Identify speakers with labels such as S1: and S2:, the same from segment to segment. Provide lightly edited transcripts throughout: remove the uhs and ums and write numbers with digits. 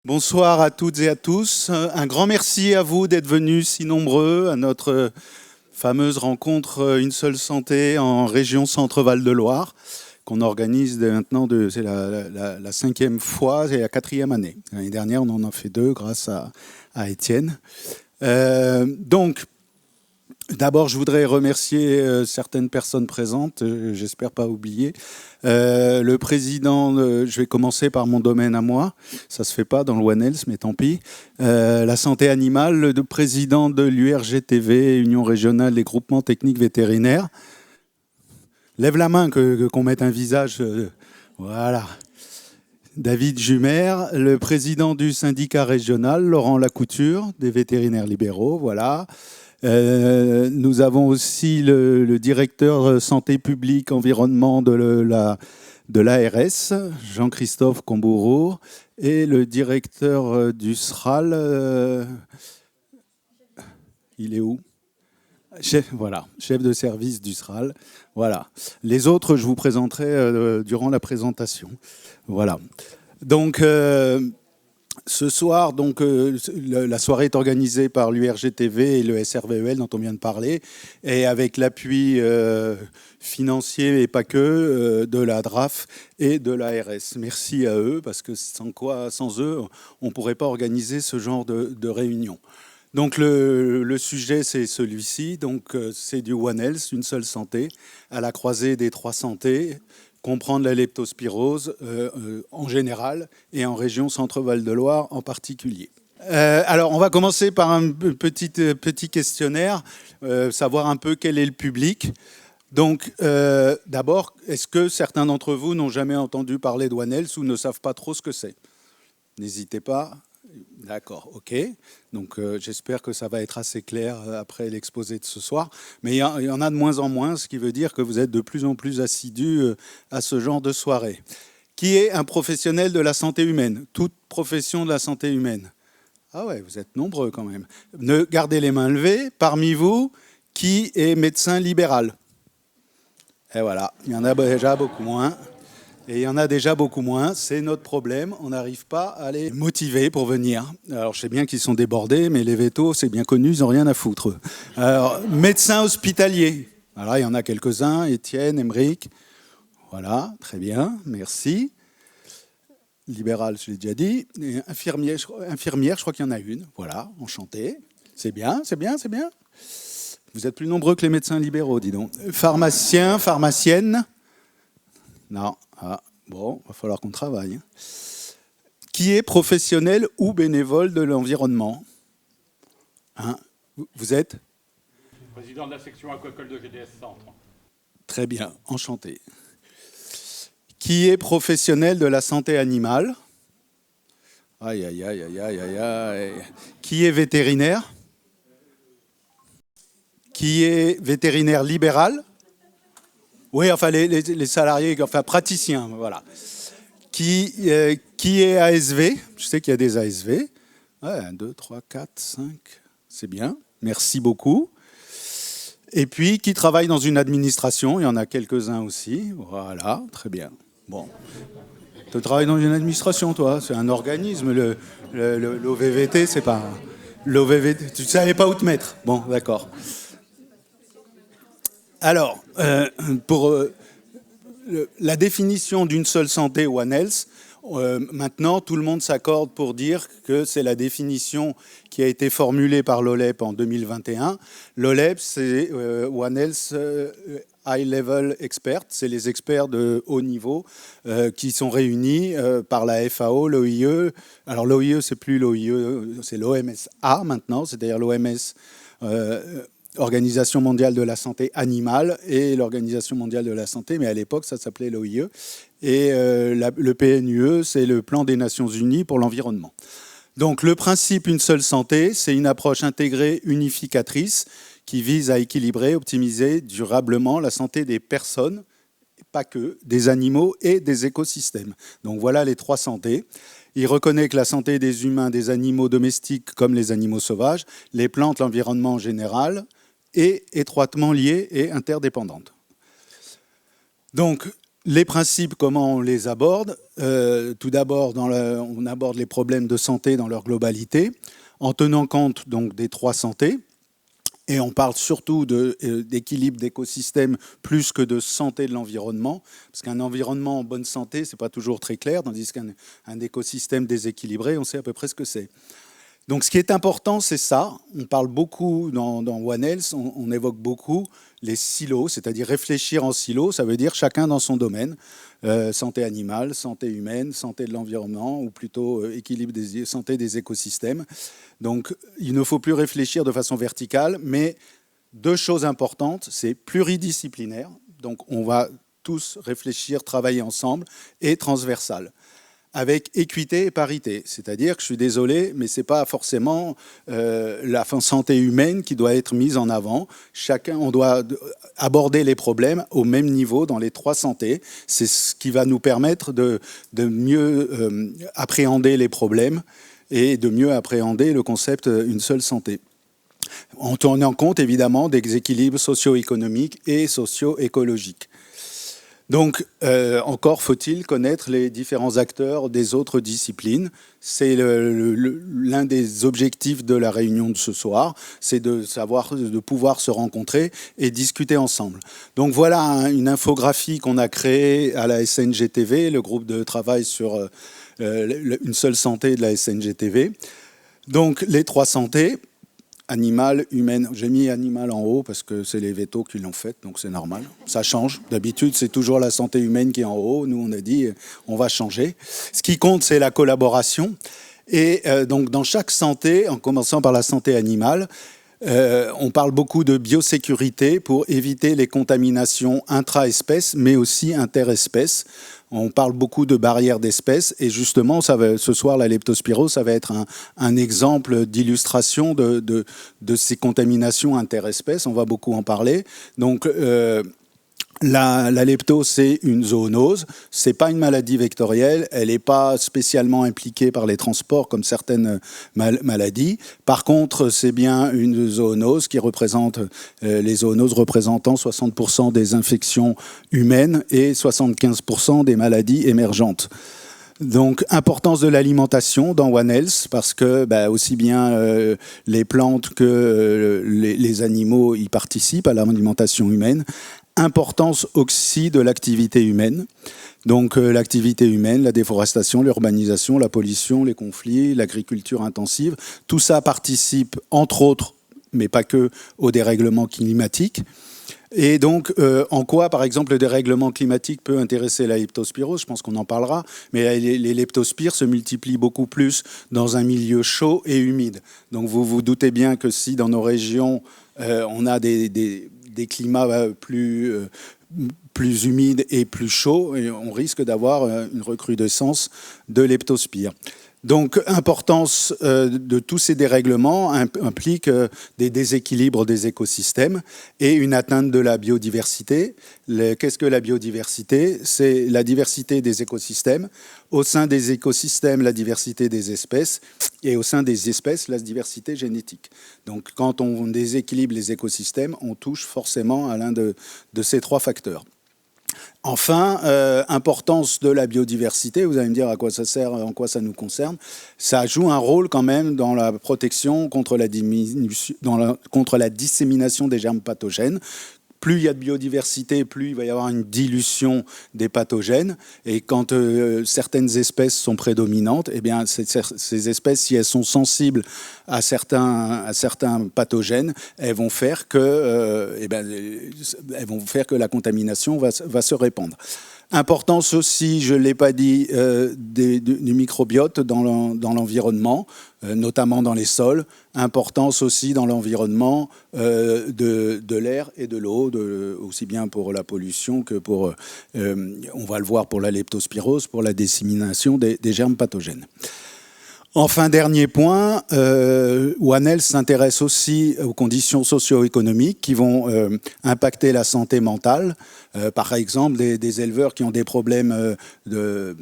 S1: Bonsoir à toutes et à tous. Un grand merci à vous d'être venus si nombreux à notre fameuse rencontre Une seule santé en région Centre-Val de Loire, qu'on organise maintenant, c'est la 5e fois et la 4e année. L'année dernière, on en a fait 2 grâce à Étienne. Donc, d'abord, je voudrais remercier certaines personnes présentes, j'espère pas oublier. Le président, je vais commencer par mon domaine à moi, ça se fait pas dans le One Health, mais tant pis. La santé animale, le président de l'URGTV, Union régionale des groupements techniques vétérinaires. Lève la main qu'on mette un visage. Voilà. David Jumer, le président du syndicat régional, Laurent Lacouture, des vétérinaires libéraux, voilà. Nous avons aussi le directeur santé publique environnement de l'ARS, Jean-Christophe Combourreau, et le directeur du SRAL, il est où ? Voilà, chef de service du SRAL. Voilà. Les autres, je vous présenterai durant la présentation. Voilà. Donc, ce soir, donc, la soirée est organisée par l'URGTV et le SRVEL dont on vient de parler, et avec l'appui financier et pas que de la DRAF et de l'ARS. Merci à eux, parce que sans eux, on ne pourrait pas organiser ce genre de réunion. Donc le sujet, c'est celui-ci. Donc c'est du One Health, une seule santé, à la croisée des 3 santés, comprendre la leptospirose en général et en région Centre-Val de Loire en particulier. Alors, on va commencer par un petit questionnaire, savoir un peu quel est le public. Donc, d'abord, est-ce que certains d'entre vous n'ont jamais entendu parler de One Health ou ne savent pas trop ce que c'est ? N'hésitez pas. D'accord, ok. Donc j'espère que ça va être assez clair après l'exposé de ce soir. Mais il y en a de moins en moins, ce qui veut dire que vous êtes de plus en plus assidus à ce genre de soirée. Qui est un professionnel de la santé humaine ? Toute profession de la santé humaine. Ah ouais, vous êtes nombreux quand même. Ne gardez les mains levées. Parmi vous, qui est médecin libéral ? Et voilà, il y en a déjà beaucoup moins. Et il y en a déjà beaucoup moins, c'est notre problème, on n'arrive pas à les motiver pour venir. Alors je sais bien qu'ils sont débordés, mais les vétos, c'est bien connu, ils n'ont rien à foutre. Alors, médecin hospitalier, voilà, il y en a quelques-uns, Étienne, Émeric, voilà, très bien, merci. Libéral, je l'ai déjà dit. Et infirmière, je crois qu'il y en a une, voilà, enchanté. C'est bien, c'est bien, c'est bien. Vous êtes plus nombreux que les médecins libéraux, dis donc. Pharmacien, pharmacienne. Non, bon, il va falloir qu'on travaille. Qui est professionnel ou bénévole de l'environnement ? Vous êtes ?
S2: Président de la section aquacole de GDS Centre.
S1: Très bien, enchanté. Qui est professionnel de la santé animale ? Aïe, aïe, aïe, aïe, aïe, aïe, aïe. Qui est vétérinaire ? Qui est vétérinaire libéral ? Oui, enfin les salariés, enfin praticiens, voilà. Qui est ASV ? Je sais qu'il y a des ASV. Ouais, 1, 2, 3, 4, 5, c'est bien. Merci beaucoup. Et puis, qui travaille dans une administration ? Il y en a quelques-uns aussi. Voilà, très bien. Bon. Tu travailles dans une administration, toi ? C'est un organisme. L'OVVT, c'est pas... L'OVVT, tu ne savais pas où te mettre ? Bon, d'accord. Alors, pour la définition d'une seule santé, One Health, maintenant, tout le monde s'accorde pour dire que c'est la définition qui a été formulée par l'OLEP en 2021. L'OLEP, c'est One Health High Level Experts, c'est les experts de haut niveau qui sont réunis par la FAO, l'OIE. Alors l'OIE, c'est plus l'OIE, c'est l'OMSA maintenant, c'est-à-dire l'OMS. Organisation mondiale de la santé animale et l'Organisation mondiale de la santé, mais à l'époque, ça s'appelait l'OIE. Et le PNUE, c'est le plan des Nations Unies pour l'environnement. Donc, le principe Une seule santé, c'est une approche intégrée unificatrice qui vise à équilibrer, optimiser durablement la santé des personnes, pas que, des animaux et des écosystèmes. Donc, voilà les 3 santés. Il reconnaît que la santé des humains, des animaux domestiques comme les animaux sauvages, les plantes, l'environnement en général, est étroitement liée et interdépendante. Donc, Les principes, comment on les aborde? Tout d'abord, on aborde les problèmes de santé dans leur globalité, en tenant compte donc des 3 santé. Et on parle surtout d'équilibre d'écosystème plus que de santé de l'environnement, parce qu'un environnement en bonne santé, c'est pas toujours très clair, tandis qu'un écosystème déséquilibré, on sait à peu près ce que c'est. Donc ce qui est important, c'est ça. On parle beaucoup dans One Health, on évoque beaucoup les silos, c'est-à-dire réfléchir en silos, ça veut dire chacun dans son domaine. Santé animale, santé humaine, santé de l'environnement, ou plutôt équilibre santé des écosystèmes. Donc il ne faut plus réfléchir de façon verticale, mais 2 choses importantes, c'est pluridisciplinaire, donc on va tous réfléchir, travailler ensemble, et transversal, avec équité et parité. C'est-à-dire que je suis désolé, mais ce n'est pas forcément la santé humaine qui doit être mise en avant. On doit aborder les problèmes au même niveau dans les 3 santés. C'est ce qui va nous permettre de mieux appréhender les problèmes et de mieux appréhender le concept une seule santé. En tenant compte évidemment des équilibres socio-économiques et socio-écologiques. Donc, encore faut-il connaître les différents acteurs des autres disciplines. C'est l'un des objectifs de la réunion de ce soir, c'est de pouvoir se rencontrer et discuter ensemble. Donc voilà une infographie qu'on a créée à la SNGTV, le groupe de travail sur une seule santé de la SNGTV. Donc les 3 santés, animale, humaine. J'ai mis animal en haut parce que c'est les vétos qui l'ont fait, donc c'est normal. Ça change. D'habitude, c'est toujours la santé humaine qui est en haut. Nous, on a dit, on va changer. Ce qui compte, c'est la collaboration. Et donc, dans chaque santé, en commençant par la santé animale, on parle beaucoup de biosécurité pour éviter les contaminations intra-espèces, mais aussi inter-espèces. On parle beaucoup de barrières d'espèces et justement, ce soir, la leptospirose, ça va être un exemple d'illustration de ces contaminations interespèces. On va beaucoup en parler. Donc, la lepto, c'est une zoonose. C'est pas une maladie vectorielle. Elle n'est pas spécialement impliquée par les transports comme certaines maladies. Par contre, c'est bien une zoonose qui représente les zoonoses représentant 60% des infections humaines et 75% des maladies émergentes. Donc, importance de l'alimentation dans One Health, parce que aussi bien les plantes que les animaux y participent à l'alimentation humaine. Importance aussi de l'activité humaine. Donc l'activité humaine, la déforestation, l'urbanisation, la pollution, les conflits, l'agriculture intensive, tout ça participe, entre autres, mais pas que, au dérèglement climatique. Et donc, en quoi, par exemple, le dérèglement climatique peut intéresser la leptospirose? Je pense qu'on en parlera. Mais les leptospires se multiplient beaucoup plus dans un milieu chaud et humide. Donc, vous vous doutez bien que si dans nos régions, on a des climats plus humides et plus chauds, et on risque d'avoir une recrudescence de leptospire. Donc, importance de tous ces dérèglements implique des déséquilibres des écosystèmes et une atteinte de la biodiversité. Qu'est-ce que la biodiversité? C'est la diversité des écosystèmes. Au sein des écosystèmes, la diversité des espèces. Et au sein des espèces, la diversité génétique. Donc, quand on déséquilibre les écosystèmes, on touche forcément à l'un de ces 3 facteurs. Enfin, importance de la biodiversité, vous allez me dire à quoi ça sert, en quoi ça nous concerne. Ça joue un rôle quand même dans la protection contre la dissémination des germes pathogènes. Plus il y a de biodiversité, plus il va y avoir une dilution des pathogènes. Et quand certaines espèces sont prédominantes, eh bien, ces espèces, si elles sont sensibles à certains pathogènes, elles vont faire que la contamination va se répandre. Importance aussi, je ne l'ai pas dit, du microbiote dans l'environnement, notamment dans les sols. Importance aussi dans l'environnement de l'air et de l'eau, aussi bien pour la pollution que pour, on va le voir pour la leptospirose, pour la dissémination des germes pathogènes. Enfin, dernier point, One Health s'intéresse aussi aux conditions socio-économiques qui vont impacter la santé mentale. Par exemple, des éleveurs qui ont des problèmes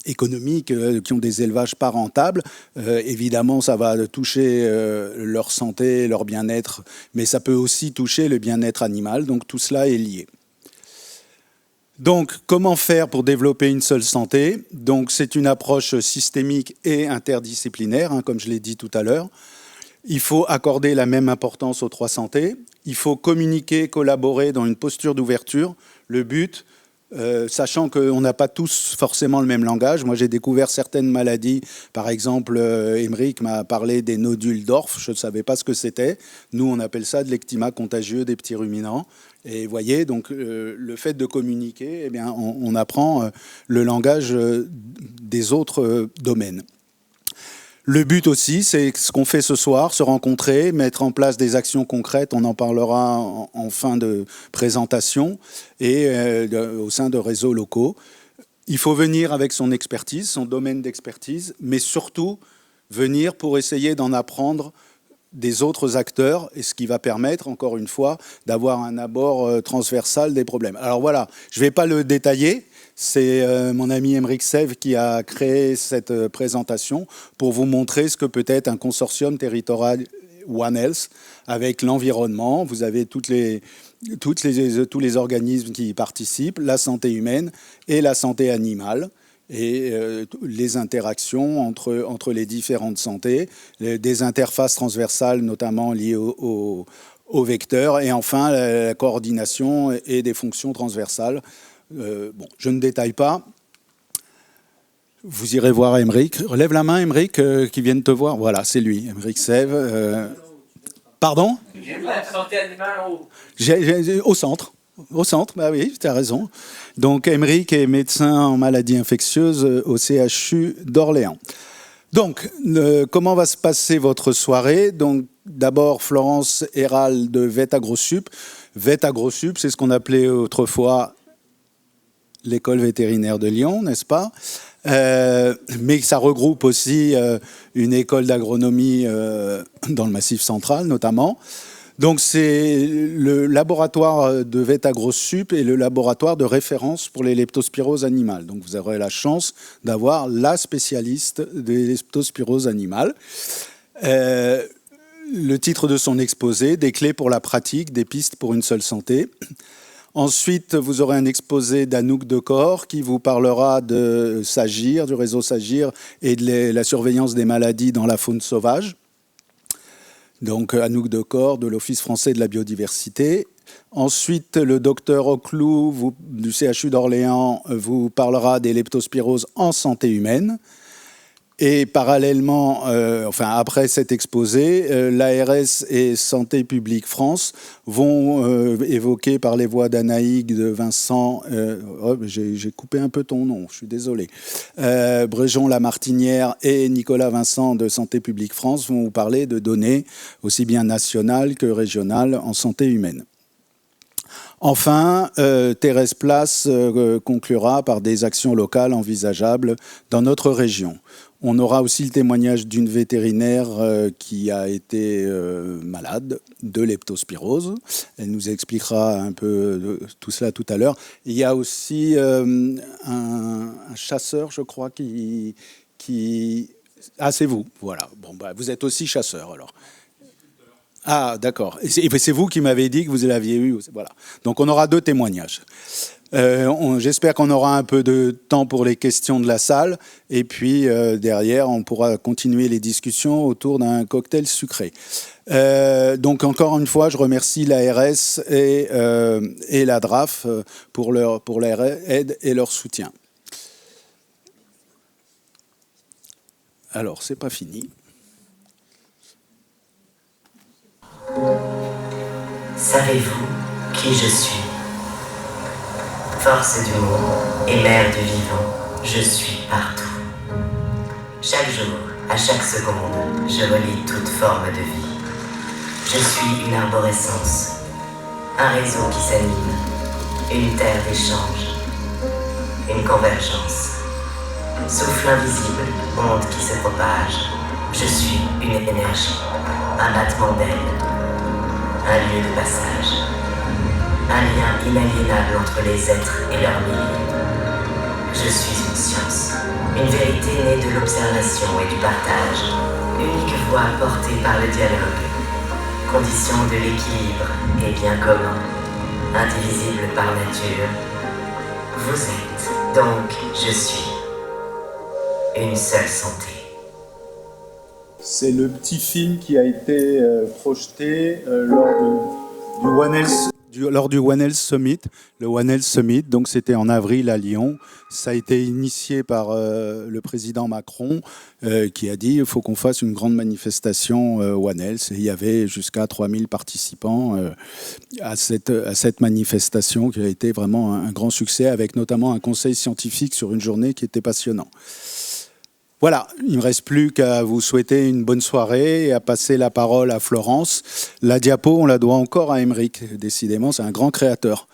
S1: économiques, qui ont des élevages pas rentables. Évidemment, ça va toucher leur santé, leur bien-être, mais ça peut aussi toucher le bien-être animal. Donc tout cela est lié. Donc, comment faire pour développer une seule santé? Donc, c'est une approche systémique et interdisciplinaire, hein, comme je l'ai dit tout à l'heure. Il faut accorder la même importance aux trois santé. Il faut communiquer, collaborer dans une posture d'ouverture. Le but, sachant qu'on n'a pas tous forcément le même langage. Moi, j'ai découvert certaines maladies. Par exemple, Émeric m'a parlé des nodules d'Orff. Je ne savais pas ce que c'était. Nous, on appelle ça de l'ectyma contagieux des petits ruminants. Et vous voyez, donc, le fait de communiquer, eh bien, on apprend le langage des autres domaines. Le but aussi, c'est ce qu'on fait ce soir, se rencontrer, mettre en place des actions concrètes. On en parlera en fin de présentation et au sein de réseaux locaux. Il faut venir avec son expertise, son domaine d'expertise, mais surtout venir pour essayer d'en apprendre des autres acteurs, et ce qui va permettre, encore une fois, d'avoir un abord transversal des problèmes. Alors voilà, je ne vais pas le détailler. C'est mon ami Émeric Sève qui a créé cette présentation pour vous montrer ce que peut être un consortium territorial One Health avec l'environnement. Vous avez tous les organismes qui y participent, la santé humaine et la santé animale, et les interactions entre les différentes santé, des interfaces transversales notamment liées au vecteur, et enfin la coordination et des fonctions transversales. Bon, je ne détaille pas. Vous irez voir Émeric. Relève la main, Émeric, qui vient de te voir. Voilà, c'est lui, Émeric Sève. Pardon ?
S3: La santé animale en haut.
S1: Au centre. Au centre, bah oui, tu as raison. Donc, Émeric est médecin en maladies infectieuses au CHU d'Orléans. Donc, comment va se passer votre soirée ? Donc, d'abord, Florence Héral de VET AgroSup. VET AgroSup, c'est ce qu'on appelait autrefois l'école vétérinaire de Lyon, n'est-ce pas ? Mais ça regroupe aussi une école d'agronomie dans le Massif central, notamment. Donc, c'est le laboratoire de VET AgroSup et le laboratoire de référence pour les leptospiroses animales. Donc, vous aurez la chance d'avoir la spécialiste des leptospiroses animales. Le titre de son exposé, « Des clés pour la pratique, des pistes pour une seule santé ». Ensuite, vous aurez un exposé d'Anouk Decor qui vous parlera de SAGIR, du réseau SAGIR et de la surveillance des maladies dans la faune sauvage. Donc, Anouk Decor de l'Office français de la biodiversité. Ensuite, le docteur Oclou du CHU d'Orléans vous parlera des leptospiroses en santé humaine. Et parallèlement, après cet exposé, l'ARS et Santé publique France vont évoquer par les voix d'Anaïg, de Vincent, j'ai coupé un peu ton nom, je suis désolé, Bréjon-Lamartinière et Nicolas Vincent de Santé publique France vont vous parler de données aussi bien nationales que régionales en santé humaine. Enfin, Thérèse Place conclura par des actions locales envisageables dans notre région. On aura aussi le témoignage d'une vétérinaire qui a été malade de leptospirose. Elle nous expliquera un peu tout cela tout à l'heure. Il y a aussi un chasseur, je crois, qui... Ah, c'est vous, voilà. Bon, bah, vous êtes aussi chasseur, alors. Ah, d'accord. Et c'est vous qui m'avez dit que vous l'aviez eu. Voilà. Donc, on aura 2 témoignages. J'espère qu'on aura un peu de temps pour les questions de la salle. Et puis, derrière, on pourra continuer les discussions autour d'un cocktail sucré. Donc, encore une fois, je remercie l'ARS et la DRAF pour leur aide et leur soutien. Alors, c'est pas fini.
S4: Savez-vous qui je suis ? Force du monde et mère du vivant, je suis partout. Chaque jour, à chaque seconde, je relie toute forme de vie. Je suis une arborescence, un réseau qui s'anime, une terre d'échange, une convergence. Souffle invisible, onde qui se propage. Je suis une énergie, un battement d'aile, un lieu de passage, un lien inaliénable entre les êtres et leurs milliers. Je suis une science, une vérité née de l'observation et du partage, unique voie portée par le dialogue, condition de l'équilibre et bien commun, indivisible par nature, Vous êtes, donc je suis. Une seule santé.
S1: C'est le petit film qui a été projeté lors du One Health Summit. Le One Health Summit, donc c'était en avril à Lyon. Ça a été initié par le président Macron qui a dit il faut qu'on fasse une grande manifestation One Health. Et il y avait jusqu'à 3000 participants à cette manifestation qui a été vraiment un grand succès, avec notamment un conseil scientifique sur une journée qui était passionnant. Voilà, il ne me reste plus qu'à vous souhaiter une bonne soirée et à passer la parole à Florence. La diapo, on la doit encore à Aymeric. Décidément, c'est un grand créateur.